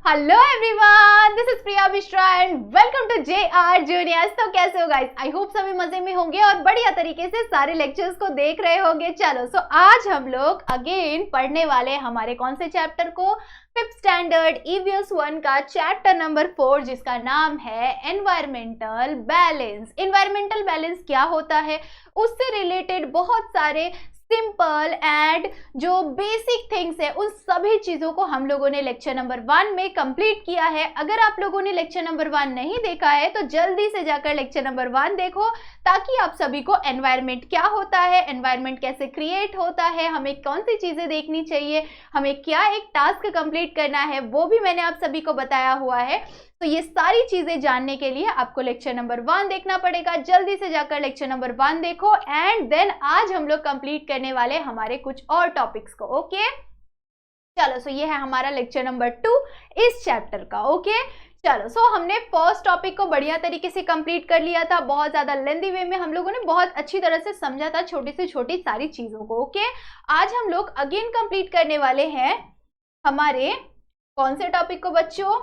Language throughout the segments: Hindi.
Hello everyone, this is Priya Mishra and welcome to JR juniors. तो कैसे हो गाइस? आई होप सभी मजे में होंगे और बढ़िया तरीके से सारे लेक्चर्स को देख रहे होंगे। चलो सो आज हम लोग अगेन पढ़ने वाले हमारे कौन से चैप्टर को? 5th स्टैंडर्ड EVS 1 का चैप्टर नंबर 4 जिसका नाम है एनवायरमेंटल बैलेंस। एनवायरमेंटल बैलेंस क्या होता है, उससे रिलेटेड बहुत सारे सिंपल एंड जो बेसिक थिंग्स है उन सभी चीजों को हम लोगों ने लेक्चर नंबर 1 में कंप्लीट किया है। अगर आप लोगों ने लेक्चर नंबर 1 नहीं देखा है तो जल्दी से जाकर लेक्चर नंबर 1 देखो, ताकि आप सभी को एनवायरनमेंट क्या होता है, एनवायरनमेंट कैसे क्रिएट होता है, हमें कौन सी चीजें देखनी चाहिए, हमें क्या एक टास्क कंप्लीट करना है, वो भी मैंने आप सभी को बताया हुआ है। तो ये सारी चीजें जानने के लिए आपको लेक्चर नंबर 1 देखना पड़ेगा। जल्दी से जाकर लेक्चर नंबर 1 देखो एंड देन आज हम लोग कंप्लीट करने वाले हमारे कुछ और टॉपिक्स को। ओके चलो, सो ये है हमारा लेक्चर नंबर 2 इस चैप्टर का। ओके चलो, सो हमने फर्स्ट टॉपिक को बढ़िया तरीके से कंप्लीट कर लिया था। बहुत ज्यादा लेंथी वे में हम लोगों ने बहुत अच्छी तरह से समझा था छोटी से छोटी सारी चीजों को। ओके आज हम लोग अगेन कंप्लीट करने वाले हैं हमारे कौन से टॉपिक को बच्चों?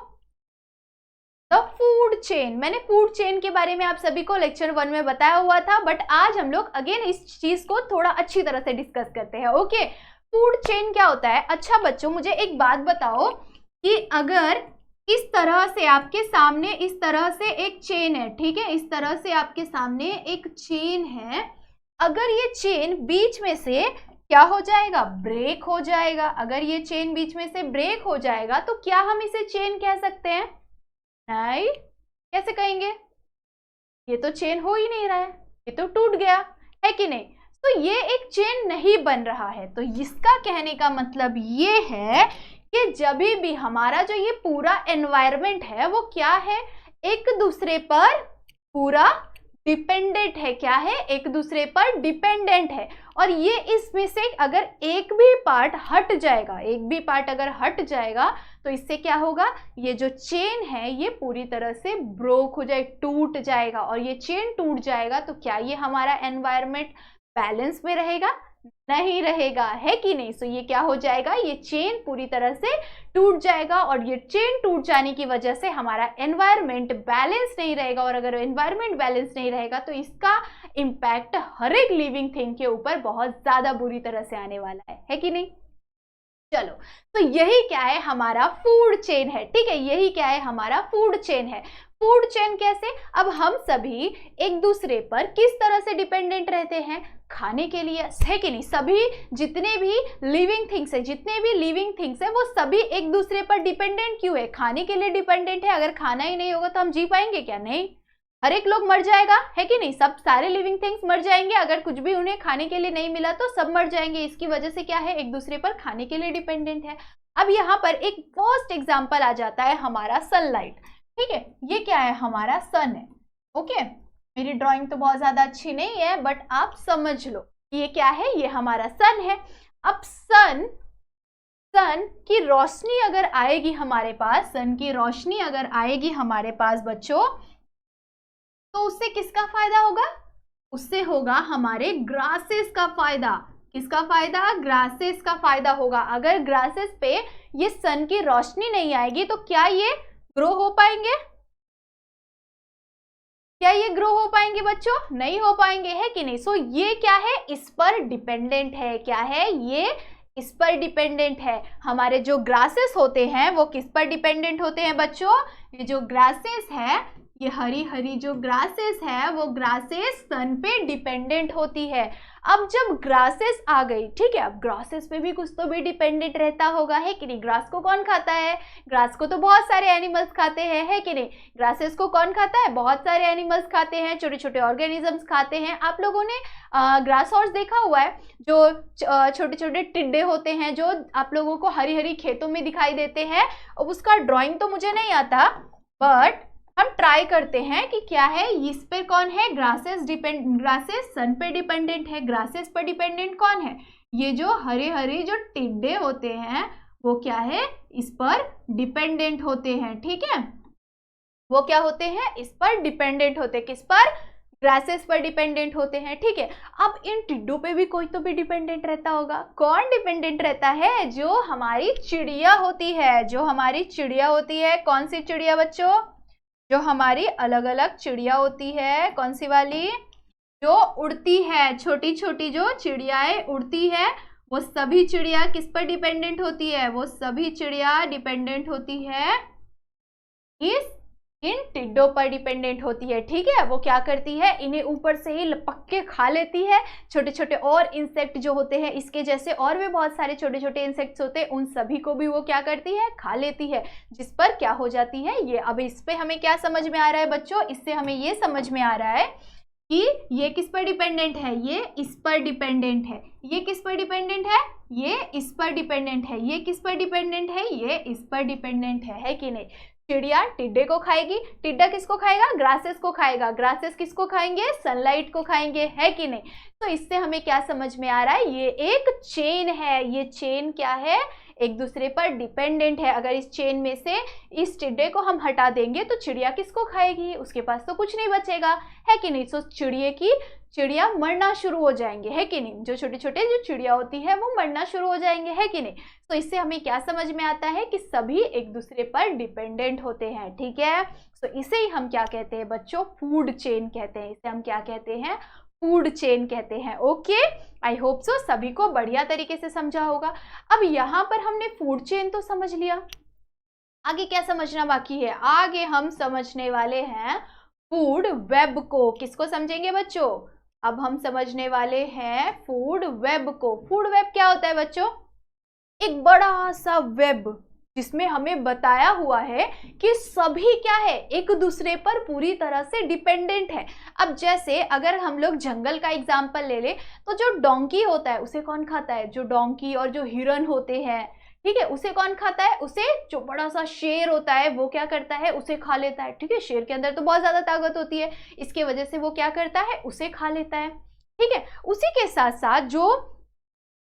The food chain. मैंने फूड चेन के बारे में आप सभी को लेक्चर 1 में बताया हुआ था, बट आज हम लोग अगेन इस चीज को थोड़ा अच्छी तरह से डिस्कस करते हैं। ओके फूड चेन क्या होता है? अच्छा बच्चों, मुझे एक बात बताओ कि अगर इस तरह से आपके सामने इस तरह से एक चेन है, ठीक है, इस तरह से आपके सामने एक चेन है, अगर ये चेन बीच में से क्या हो जाएगा? ब्रेक हो जाएगा। अगर ये चेन बीच में से ब्रेक हो जाएगा तो क्या हम इसे चेन कह सकते हैं? नहीं, कैसे कहेंगे? ये तो चेन हो ही नहीं रहा है, ये तो टूट गया है कि नहीं? तो ये एक चेन नहीं बन रहा है। तो इसका कहने का मतलब ये है कि जब भी हमारा जो ये पूरा एनवायरनमेंट है वो क्या है? एक दूसरे पर पूरा डिपेंडेंट है। क्या है? एक दूसरे पर डिपेंडेंट है। और ये इसमें से अगर एक भी पार्ट हट जाएगा, एक भी पार्ट अगर हट जाएगा तो इससे क्या होगा? ये जो चेन है ये पूरी तरह से ब्रोक हो जाए, टूट जाएगा। और ये चेन टूट जाएगा तो क्या ये हमारा एनवायरनमेंट बैलेंस में रहेगा? नहीं रहेगा, है कि नहीं? सो ये क्या हो जाएगा? ये चेन पूरी तरह से टूट जाएगा और ये चेन टूट जाने की वजह से हमारा एनवायरनमेंट बैलेंस नहीं रहेगा। और अगर एनवायरनमेंट बैलेंस नहीं रहेगा तो इसका इम्पैक्ट हर एक लिविंग थिंग के ऊपर बहुत ज्यादा बुरी तरह से आने वाला है कि नहीं? चलो, तो यही क्या है? हमारा फूड चेन है। ठीक है, यही क्या है? हमारा फूड चेन है। फूड चेन कैसे? अब हम सभी एक दूसरे पर किस तरह से डिपेंडेंट रहते हैं? खाने के लिए, है कि नहीं? सभी जितने भी लिविंग थिंग्स है, जितने भी लिविंग थिंग्स है वो सभी एक दूसरे पर डिपेंडेंट क्यों है? खाने के लिए डिपेंडेंट है। अगर खाना ही नहीं होगा तो हम जी पाएंगे क्या? नहीं, हर एक लोग मर जाएगा, है कि नहीं? सब सारे लिविंग थिंग्स मर जाएंगे। अगर कुछ भी उन्हें खाने के लिए नहीं मिला तो सब मर जाएंगे। इसकी वजह से क्या है? एक दूसरे पर खाने के लिए डिपेंडेंट है। अब यहाँ पर एक फर्स्ट एग्जाम्पल आ जाता है हमारा सनलाइट। ठीक है, ये क्या है? हमारा सन है। ओके, मेरी ड्राइंग तो बहुत ज्यादा अच्छी नहीं है बट आप समझ लो ये क्या है? ये हमारा सन है। अब सन की रोशनी अगर आएगी हमारे पास, सन की रोशनी अगर आएगी हमारे पास बच्चों, तो उससे किसका फायदा होगा? उससे होगा हमारे ग्रासेस का फायदा। किसका फायदा? ग्रासेस का फायदा होगा। अगर ग्रासेस पे ये सन की रोशनी नहीं आएगी तो क्या ये ग्रो हो पाएंगे? क्या ये ग्रो हो पाएंगे बच्चों? नहीं हो पाएंगे, है कि नहीं? सो ये क्या है? इस पर डिपेंडेंट है। क्या है? ये इस पर डिपेंडेंट है। हमारे जो ग्रासेस होते हैं वो किस पर डिपेंडेंट होते हैं बच्चों? ये जो ग्रासेस है, ये हरी हरी जो ग्रासेस है वो ग्रासेस सन पे डिपेंडेंट होती है। अब जब ग्रासेस आ गई, ठीक है, अब ग्रासेस पे भी कुछ तो भी डिपेंडेंट रहता होगा, है कि नहीं? ग्रास को कौन खाता है? ग्रास को तो बहुत सारे एनिमल्स खाते हैं, है कि नहीं? ग्रासेस को कौन खाता है? बहुत सारे एनिमल्स खाते हैं, छोटे छोटे ऑर्गेनिजम्स खाते हैं। आप लोगों ने ग्रास हॉर्स देखा हुआ है, जो छोटे छोटे टिड्डे होते हैं जो आप लोगों को हरी हरी खेतों में दिखाई देते हैं। अब उसका ड्रॉइंग तो मुझे नहीं आता बट हम ट्राई करते हैं कि क्या है, इस पे कौन है? ग्रासेस सन पे डिपेंडेंट है। ग्रासेस पर डिपेंडेंट कौन है? ये जो हरे हरे जो टिड्डे होते हैं वो क्या है? इस पर डिपेंडेंट होते हैं। ठीक है, वो क्या होते हैं? इस पर डिपेंडेंट होते हैं। किस पर? ग्रासेस पर डिपेंडेंट होते हैं, ठीक है। अब इन टिड्डों पे भी कोई तो भी डिपेंडेंट रहता होगा। कौन डिपेंडेंट रहता है? जो हमारी चिड़िया होती है, जो हमारी चिड़िया होती है। कौन सी चिड़िया बच्चों? जो हमारी अलग अलग चिड़िया होती है। कौन सी वाली? जो उड़ती है, छोटी छोटी जो चिड़ियाएं उड़ती है, वो सभी चिड़िया किस पर डिपेंडेंट होती है? वो सभी चिड़िया डिपेंडेंट होती है इन टिड्डों पर डिपेंडेंट होती है, ठीक है। वो क्या करती है? इन्हें ऊपर से ही लपक के खा लेती है। छोटे छोटे और इंसेक्ट जो होते हैं, इसके जैसे और भी बहुत सारे छोटे छोटे इंसेक्ट्स होते हैं, उन सभी को भी वो क्या करती है? खा लेती है, जिस पर क्या हो जाती है ये। अब इस पे हमें क्या समझ में आ रहा है बच्चों? इससे हमें ये समझ में आ रहा है कि ये किस पर डिपेंडेंट है? ये इस पर डिपेंडेंट है। ये किस पर डिपेंडेंट है? ये इस पर डिपेंडेंट है। ये किस पर डिपेंडेंट है? ये इस पर डिपेंडेंट है कि नहीं? चिड़िया टिड्डे को खाएगी, टिड्डा किसको खाएगा? ग्रासेस को खाएगा, ग्रासेस किसको खाएंगे? सनलाइट को खाएंगे, है कि नहीं? तो इससे हमें क्या समझ में आ रहा है? ये एक चेन है। ये चेन क्या है? एक दूसरे पर डिपेंडेंट है। अगर इस चेन में से इस टिड्डे को हम हटा देंगे तो चिड़िया किसको खाएगी? उसके पास तो कुछ नहीं बचेगा, है कि नहीं? तो चिड़िया मरना शुरू हो जाएंगे, है कि नहीं? जो छोटे छोटे जो चिड़िया होती है वो मरना शुरू हो जाएंगे, है कि नहीं? तो इससे हमें क्या समझ में आता है कि सभी एक दूसरे पर डिपेंडेंट होते हैं, ठीक है। तो इसे ही हम क्या कहते हैं बच्चों? फूड चेन कहते हैं। इसे हम क्या कहते हैं? फूड चेन कहते हैं। ओके, आई होप सो सभी को बढ़िया तरीके से समझा होगा। अब यहाँ पर हमने फूड चेन तो समझ लिया, आगे क्या समझना बाकी है? आगे हम समझने वाले हैं फूड वेब को। किसको समझेंगे बच्चों? अब हम समझने वाले हैं फूड वेब को। फूड वेब क्या होता है बच्चों? एक बड़ा सा वेब जिसमें हमें बताया हुआ है कि सभी क्या है? एक दूसरे पर पूरी तरह से डिपेंडेंट है। अब जैसे अगर हम लोग जंगल का एग्जांपल ले ले तो जो डोंकी होता है उसे कौन खाता है? जो डोंकी और जो हिरन होते हैं, ठीक है, उसे कौन खाता है? उसे जो बड़ा सा शेर होता है वो क्या करता है? उसे खा लेता है, ठीक है। शेर के अंदर तो बहुत ज्यादा ताकत होती है, इसके वजह से वो क्या करता है? उसे खा लेता है, ठीक है। उसी के साथ साथ जो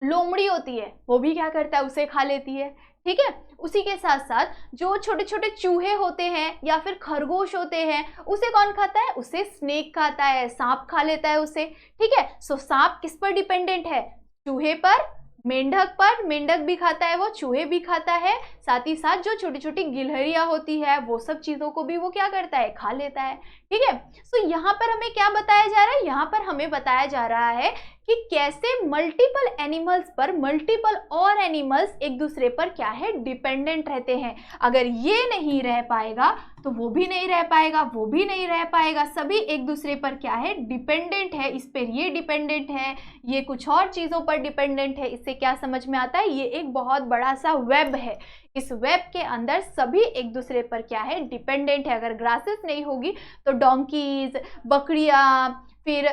लोमड़ी होती है वो भी क्या करता है? उसे खा लेती है, ठीक है। उसी के साथ साथ जो छोटे छोटे चूहे होते हैं या फिर खरगोश होते हैं, उसे कौन खाता है? उसे स्नेक खाता है, सांप खा लेता है उसे, ठीक है। सो सांप किस पर डिपेंडेंट है? चूहे पर, मेंढक पर। मेंढक भी खाता है वो, चूहे भी खाता है, साथ ही साथ जो छोटी छोटी गिलहरियां होती है वो सब चीजों को भी वो क्या करता है? खा लेता है, ठीक है। सो यहाँ पर हमें क्या बताया जा रहा है? यहाँ पर हमें बताया जा रहा है कि कैसे मल्टीपल एनिमल्स पर मल्टीपल और एनिमल्स एक दूसरे पर क्या है? डिपेंडेंट रहते हैं। अगर ये नहीं रह पाएगा तो वो भी नहीं रह पाएगा, वो भी नहीं रह पाएगा। सभी एक दूसरे पर क्या है? डिपेंडेंट है। इस पर ये डिपेंडेंट है, ये कुछ और चीजों पर डिपेंडेंट है। इससे क्या समझ में आता है? ये एक बहुत बड़ा सा वेब है। इस वेब के अंदर सभी एक दूसरे पर क्या है? डिपेंडेंट है। अगर ग्रासेस नहीं होगी तो डोंकीज, बकरियां, फिर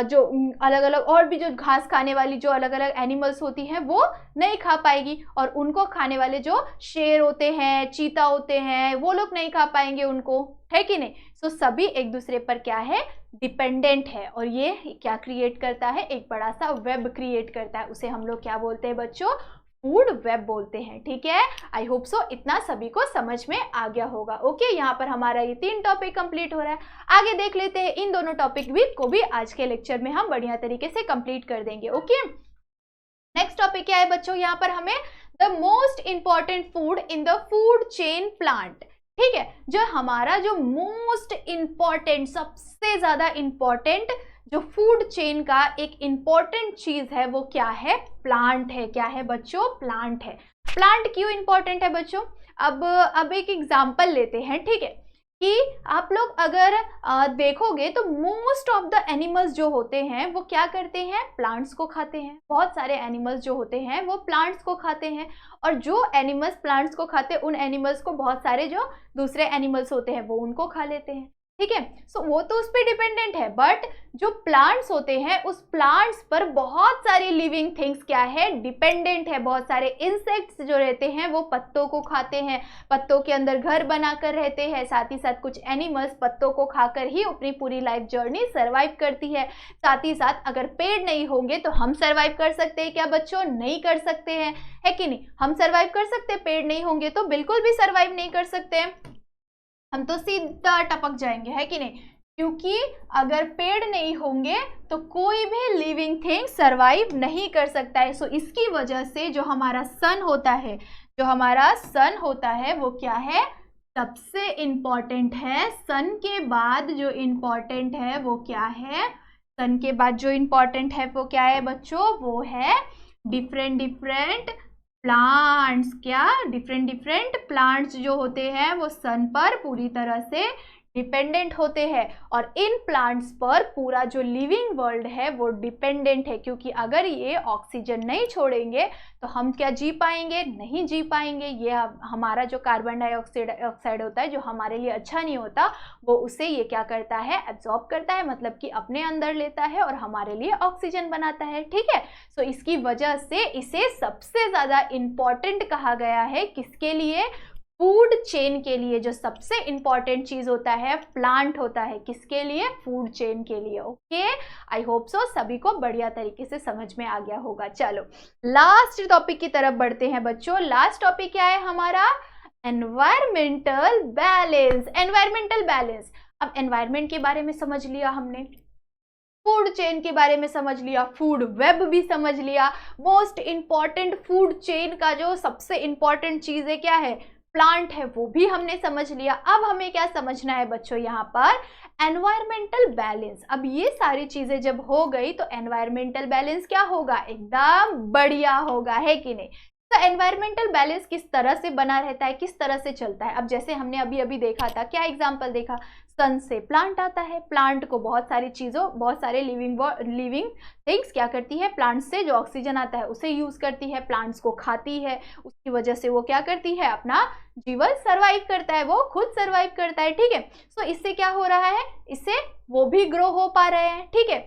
जो अलग अलग और भी जो घास खाने वाली जो अलग अलग एनिमल्स होती हैं वो नहीं खा पाएगी, और उनको खाने वाले जो शेर होते हैं, चीता होते हैं, वो लोग नहीं खा पाएंगे उनको, है कि नहीं। सो सभी एक दूसरे पर क्या है? डिपेंडेंट है, और ये क्या क्रिएट करता है? एक बड़ा सा वेब क्रिएट करता है। उसे हम लोग क्या बोलते हैं बच्चों? फूड वेब बोलते हैं, ठीक है। आई होप सो इतना सभी को समझ में आ गया होगा। ओके, यहाँ पर हमारा ये 3 टॉपिक कंप्लीट हो रहा है। आगे देख लेते हैं इन दोनों टॉपिक को भी आज के लेक्चर में हम बढ़िया तरीके से कंप्लीट कर देंगे। ओके, नेक्स्ट टॉपिक क्या है बच्चों? यहाँ पर हमें the most important food in the food chain plant, ठीक है। जो हमारा जो मोस्ट इंपॉर्टेंट, सबसे ज्यादा इंपॉर्टेंट जो फूड चेन का एक इंपॉर्टेंट चीज है वो क्या है? प्लांट है। क्या है बच्चों? प्लांट है। प्लांट क्यों इंपॉर्टेंट है बच्चों? अब एक एग्जांपल लेते हैं, ठीक है, कि आप लोग अगर देखोगे तो मोस्ट ऑफ द एनिमल्स जो होते हैं वो क्या करते हैं? प्लांट्स को खाते हैं। बहुत सारे एनिमल्स जो होते हैं वो प्लांट्स को खाते हैं, और जो एनिमल्स प्लांट्स को खाते हैं उन एनिमल्स को बहुत सारे जो दूसरे एनिमल्स होते हैं वो उनको खा लेते हैं, ठीक है। सो वो तो उस पर डिपेंडेंट है, बट जो प्लांट्स होते हैं उस प्लांट्स पर बहुत सारी लिविंग थिंग्स क्या है? डिपेंडेंट है। बहुत सारे इंसेक्ट्स जो रहते हैं वो पत्तों को खाते हैं, पत्तों के अंदर घर बनाकर रहते हैं। साथ ही साथ कुछ एनिमल्स पत्तों को खाकर ही अपनी पूरी लाइफ जर्नी सर्वाइव करती है। साथ ही साथ अगर पेड़ नहीं होंगे तो हम सर्वाइव कर सकते हैं क्या बच्चों? नहीं कर सकते हैं, है कि नहीं। हम सर्वाइव कर सकते हैं, पेड़ नहीं होंगे तो बिल्कुल भी सर्वाइव नहीं कर सकते हैं, हम तो सीधा टपक जाएंगे, है कि नहीं। क्योंकि अगर पेड़ नहीं होंगे तो कोई भी लिविंग थिंग सरवाइव नहीं कर सकता है। सो इसकी वजह से जो हमारा सन होता है, वो क्या है, सबसे इम्पॉर्टेंट है। सन के बाद जो इम्पॉर्टेंट है वो क्या है, सन के बाद जो इम्पॉर्टेंट है वो क्या है बच्चों, वो है डिफरेंट प्लांट्स। क्या, डिफरेंट प्लांट्स जो होते हैं वो सन पर पूरी तरह से डिपेंडेंट होते हैं, और इन प्लांट्स पर पूरा जो लिविंग वर्ल्ड है वो डिपेंडेंट है। क्योंकि अगर ये ऑक्सीजन नहीं छोड़ेंगे तो हम क्या जी पाएंगे, नहीं जी पाएंगे। ये हमारा जो कार्बन डाइऑक्साइड होता है जो हमारे लिए अच्छा नहीं होता, वो उसे ये क्या करता है, एब्जॉर्ब करता है, मतलब कि अपने अंदर लेता है और हमारे लिए ऑक्सीजन बनाता है। ठीक है, सो इसकी वजह से इसे सबसे ज्यादा इंपॉर्टेंट कहा गया है। किसके लिए, फूड चेन के लिए। जो सबसे इंपॉर्टेंट चीज होता है प्लांट होता है, किसके लिए, फूड चेन के लिए। ओके, आई होप सो सभी को बढ़िया तरीके से समझ में आ गया होगा। चलो लास्ट टॉपिक की तरफ बढ़ते हैं बच्चों। लास्ट टॉपिक क्या है हमारा, एनवायरमेंटल बैलेंस। एनवायरमेंटल बैलेंस, अब एनवायरमेंट के बारे में समझ लिया हमने, फूड चेन के बारे में समझ लिया, फूड वेब भी समझ लिया। मोस्ट इंपॉर्टेंट फूड चेन का जो सबसे इंपॉर्टेंट चीज है क्या है, प्लांट है, वो भी हमने समझ लिया। अब हमें क्या समझना है बच्चों, यहाँ पर एनवायरमेंटल बैलेंस। अब ये सारी चीजें जब हो गई तो एनवायरमेंटल बैलेंस क्या होगा, एकदम बढ़िया होगा, है कि नहीं। तो एनवायरमेंटल बैलेंस किस तरह से बना रहता है, किस तरह से चलता है। अब जैसे हमने अभी अभी देखा था, क्या एग्जाम्पल देखा, सन से प्लांट आता है, प्लांट को बहुत सारी चीज़ों, बहुत सारे लिविंग थिंग्स क्या करती है, प्लांट से जो ऑक्सीजन आता है उसे यूज करती है, प्लांट्स को खाती है, उसकी वजह से वो क्या करती है, अपना जीवन सर्वाइव करता है, वो खुद सर्वाइव करता है। ठीक है, सो इससे क्या हो रहा है, इससे वो भी ग्रो हो पा रहे हैं। ठीक है,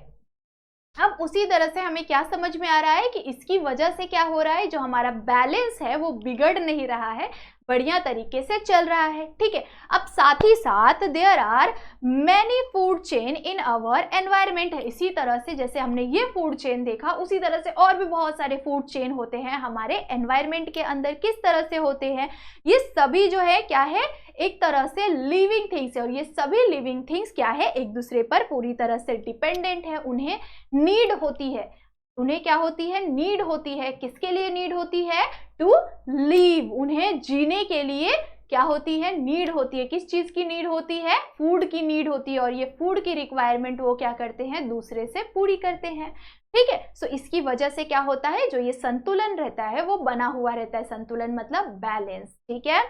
अब उसी तरह से हमें क्या समझ में आ रहा है कि इसकी वजह से क्या हो रहा है, जो हमारा बैलेंस है वो बिगड़ नहीं रहा है, बढ़िया तरीके से चल रहा है। ठीक है, अब साथ ही साथ there are many food chain in our environment है। इसी तरह से जैसे हमने ये फूड चेन देखा, उसी तरह से और भी बहुत सारे फूड चेन होते हैं हमारे एनवायरमेंट के अंदर। किस तरह से होते हैं, ये सभी जो है क्या है, एक तरह से लिविंग थिंग्स है, और ये सभी लिविंग थिंग्स क्या है, एक दूसरे पर पूरी तरह से डिपेंडेंट है। उन्हें नीड होती है, उन्हें क्या होती है, नीड होती है। किसके लिए नीड होती है, टू लीव, उन्हें जीने के लिए क्या होती है, नीड होती है। किस चीज की नीड होती है, फूड की नीड होती है, और ये फूड की रिक्वायरमेंट वो क्या करते हैं, दूसरे से पूरी करते हैं। ठीक है, सो इसकी वजह से क्या होता है, जो ये संतुलन रहता है वो बना हुआ रहता है। संतुलन मतलब बैलेंस। ठीक है,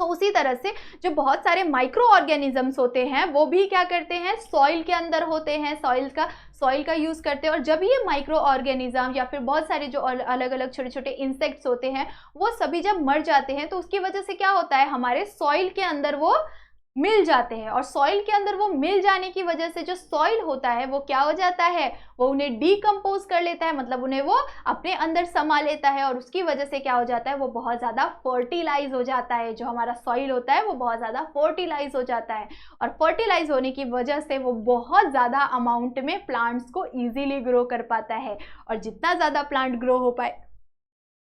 तो उसी तरह से जो बहुत सारे माइक्रो ऑर्गेनिजम्स होते हैं वो भी क्या करते हैं, सॉइल के अंदर होते हैं, सॉइल का यूज करते हैं। और जब ये माइक्रो ऑर्गेनिज्म या फिर बहुत सारे जो अलग अलग छोटे छोटे इंसेक्ट्स होते हैं वो सभी जब मर जाते हैं तो उसकी वजह से क्या होता है, हमारे सॉइल के अंदर वो मिल जाते हैं, और सॉइल के अंदर वो मिल जाने की वजह से जो सॉइल होता है वो क्या हो जाता है, वो उन्हें डीकम्पोज कर लेता है, मतलब उन्हें वो अपने अंदर समा लेता है, और उसकी वजह से क्या हो जाता है, वो बहुत ज़्यादा फर्टिलाइज हो जाता है। जो हमारा सॉइल होता है वो बहुत ज़्यादा फर्टिलाइज हो जाता है, और फर्टिलाइज होने की वजह से वो बहुत ज़्यादा अमाउंट में प्लांट्स को ईजिली ग्रो कर पाता है। और जितना ज़्यादा प्लांट ग्रो हो पाए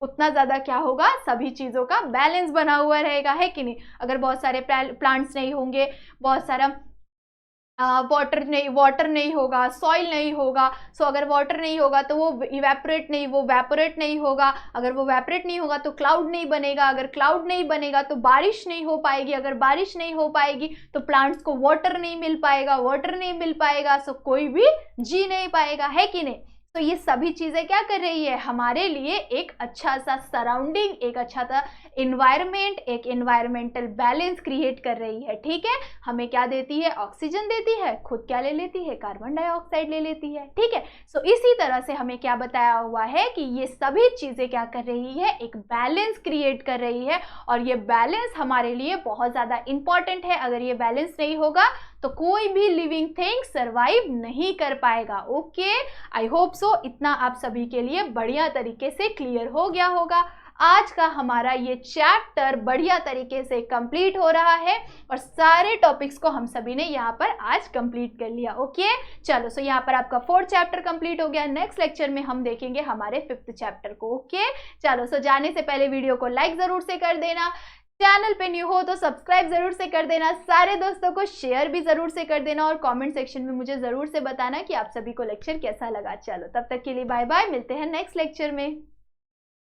उतना ज़्यादा क्या होगा, सभी चीज़ों का बैलेंस बना हुआ रहेगा, है कि नहीं। अगर बहुत सारे प्लांट्स नहीं होंगे, बहुत सारा वाटर नहीं होगा, सॉइल नहीं होगा, सो अगर वाटर नहीं होगा तो वो इवेपोरेट नहीं होगा, अगर वो वेपोरेट नहीं होगा तो क्लाउड नहीं बनेगा, अगर क्लाउड नहीं बनेगा तो बारिश नहीं हो पाएगी, अगर बारिश नहीं हो पाएगी तो प्लांट्स को वाटर नहीं मिल पाएगा, सो कोई भी जी नहीं पाएगा, है कि नहीं। तो ये सभी चीजें क्या कर रही है, हमारे लिए एक अच्छा सा सराउंडिंग, एक अच्छा सा इन्वायरमेंट, एक इन्वायरमेंटल बैलेंस क्रिएट कर रही है। ठीक है, हमें क्या देती है, ऑक्सीजन देती है, खुद क्या ले लेती है, कार्बन डाइऑक्साइड ले लेती है। ठीक है, सो इसी तरह से हमें क्या बताया हुआ है कि ये सभी चीजें क्या कर रही है, एक बैलेंस क्रिएट कर रही है, और ये बैलेंस हमारे लिए बहुत ज्यादा इंपॉर्टेंट है। अगर ये बैलेंस नहीं होगा तो कोई भी लिविंग थिंग सरवाइव नहीं कर पाएगा। ओके, आई होप सो इतना आप सभी के लिए बढ़िया तरीके से क्लियर हो गया होगा। आज का हमारा ये चैप्टर बढ़िया तरीके से कंप्लीट हो रहा है, और सारे टॉपिक्स को हम सभी ने यहाँ पर आज कंप्लीट कर लिया। ओके, चलो, सो यहाँ पर आपका 4th चैप्टर कंप्लीट हो गया। नेक्स्ट लेक्चर में हम देखेंगे हमारे 5th चैप्टर को। ओके, चलो, सो जाने से पहले वीडियो को लाइक जरूर से कर देना, चैनल पे न्यू हो तो सब्सक्राइब जरूर से कर देना, सारे दोस्तों को शेयर भी जरूर से कर देना और कमेंट सेक्शन में मुझे जरूर से बताना कि आप सभी को लेक्चर कैसा लगा। चलो तब तक के लिए बाय बाय, मिलते हैं नेक्स्ट लेक्चर में।